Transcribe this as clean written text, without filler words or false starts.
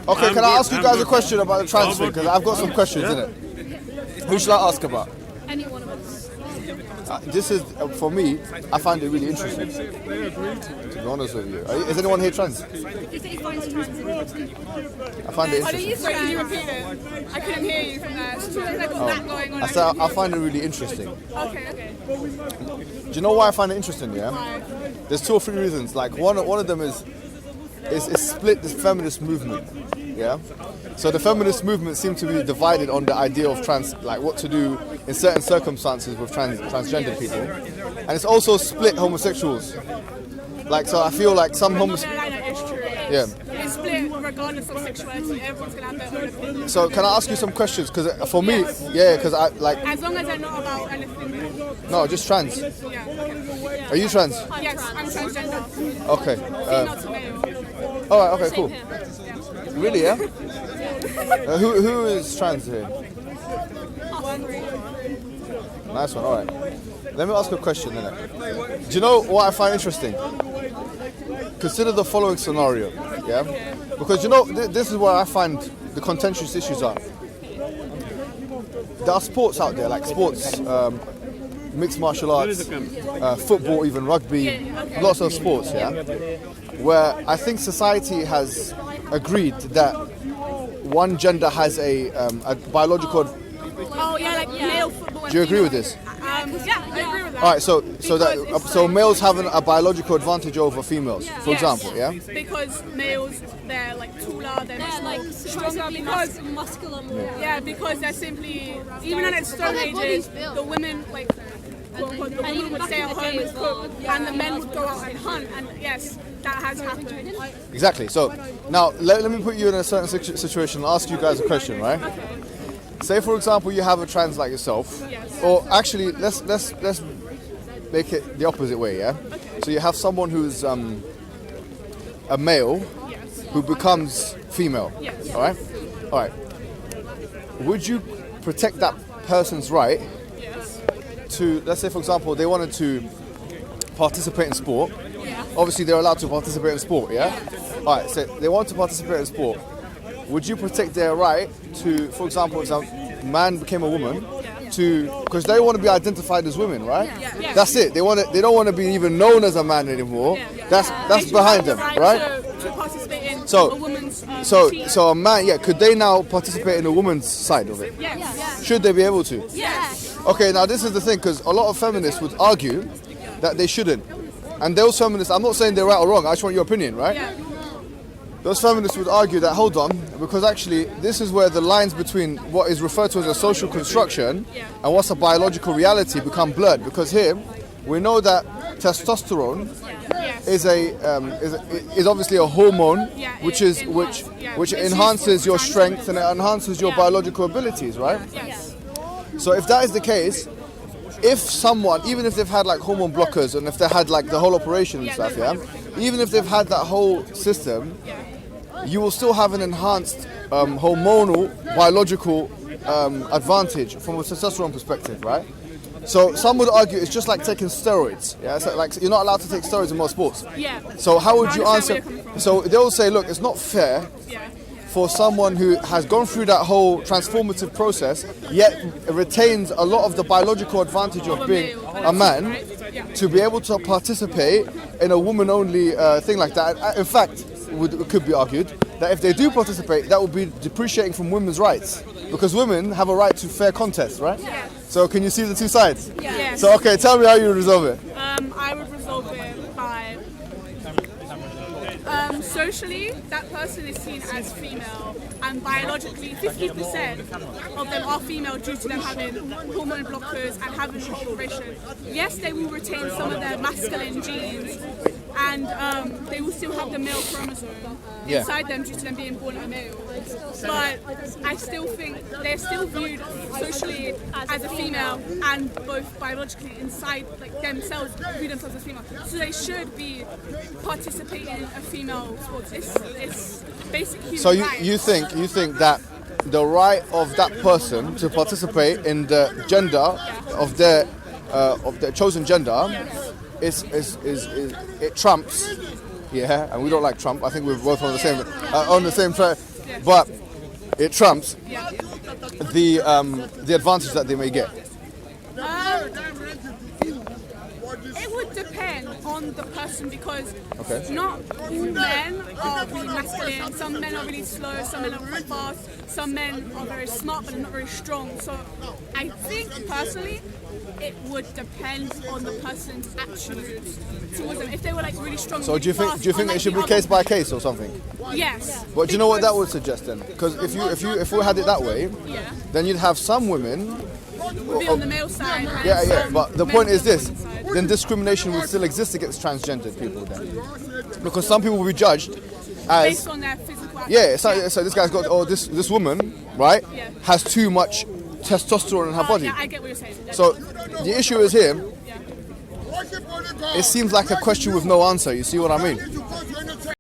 Okay, can I ask you guys a question about the trans thing? Because I've got some questions in it. Who should I ask about? Any one of us. This is, for me, I find it really interesting. To be honest with you. Is anyone here trans? If he finds trans interesting. I find it interesting. Sorry, can you repeat it? I couldn't hear you from there. It's like that going on. I said I find it really interesting. Okay. Do you know why I find it interesting, yeah? There's 2 or 3 reasons. Like, one of them is split this feminist movement, yeah? So the feminist movement seems to be divided on the idea of like what to do in certain circumstances with transgender people. And it's also split homosexuals. Like, so I feel like some homosexuals... Yeah. It's split regardless of sexuality. Everyone's going to have their own opinion. So can I ask you some questions? Because for me, yeah, because I like... As long as they're not about anything. No, just trans. Yeah, okay. Are you trans? Yes, I'm transgender. Okay. Female to male. Alright, okay, cool. Really, yeah? Who is trans here? Nice one, alright. Let me ask a question then. Do you know what I find interesting? Consider the following scenario, yeah? Because you know, this is where I find the contentious issues are. There are sports out there, like sports, mixed martial arts, football, even rugby, lots of sports, yeah? Where I think society has agreed that one gender has a biological... Oh yeah, like male football. Do you agree with this? Yeah, I agree with that. All right, so males have a biological advantage over females, for example, yeah? Because males, they're like taller, they're Like stronger because muscular more. yeah, because they're simply even at its stone ages, the women like the women would stay at home and cook, and the men would go out and hunt, and yes, that has happened. Exactly. So now let me put you in a certain situation and ask you guys a question, right? Say for example you have a trans like yourself, or actually let's make it the opposite way, yeah? So you have someone who's a male who becomes female, all right? Would you protect that person's right to, let's say for example they wanted to participate in sport? Obviously they're allowed to participate in sport, yeah? All right, so they want to participate in sport. Would you protect their right to, for example, if a man became a woman, because they want to be identified as women, right? That's it. They don't want to be even known as a man anymore. That's behind them, right? To participate in a So woman's team. a man, could they now participate in the woman's side of it? Yes. Should they be able to? Yes. Okay, now this is the thing, because a lot of feminists would argue that they shouldn't. And those feminists, I'm not saying they're right or wrong, I just want your opinion, right? Yeah. Those feminists would argue that, hold on, because actually this is where the lines between what is referred to as a social construction and what's a biological reality become blurred. Because here, we know that testosterone is obviously a hormone which enhances your strength and it enhances your biological abilities, right? Yes. So if that is the case, if someone, even if they've had like hormone blockers and if they had like the whole operation and stuff, even if they've had that whole system, you will still have an enhanced hormonal biological advantage from a testosterone perspective, right? So some would argue it's just like taking steroids. Yeah, so like you're not allowed to take steroids in most sports. Yeah. So how would you answer? So they'll say, look, it's not fair for someone who has gone through that whole transformative process, yet retains a lot of the biological advantage of being a man, to be able to participate in a woman-only thing like that. In fact, it could be argued that if they do participate, that would be depreciating from women's rights, because women have a right to fair contest, right? Yeah. So can you see the two sides? Yes. So okay, tell me how you would resolve it. I would resolve it by socially, that person is seen as female, and biologically 50% of them are female due to them having hormone blockers and having the operation. Yes, they will retain some of their masculine genes, and they will still have the male chromosome inside them due to them being born a male. But I still think they're still viewed socially as a female, and both biologically inside like themselves view themselves as female. So they should be participating in a female sport. It's basic human So right. you think that the right of that person to participate in the gender of their chosen gender is it trumps, and we don't like Trump. I think we're both on the same track. Yeah. but it trumps Yeah. the advantage that they may get. It would depend on the person because Okay. not all men are really masculine. Some men are really slow, some men are quite fast, some men are very smart but they're not very strong. So I think personally it would depend on the person's attributes towards them. If they were like really strong, So really do you think fast, it unlike should be the case other- by case or something? Yes. But do you know what that Because- would suggest then? Because if we had it that way, Yeah. then you'd have some women. Would be on the male side. And Yeah, yeah. some But the men point on is the this: women's side. then discrimination will still exist against transgendered people then, because some people will be judged as Based on their physical yeah. So this guy's got this woman right Yeah. has too much testosterone in her body. Yeah, I get what you're saying. So the issue is here. Yeah. It seems like a question with no answer. You see what I mean?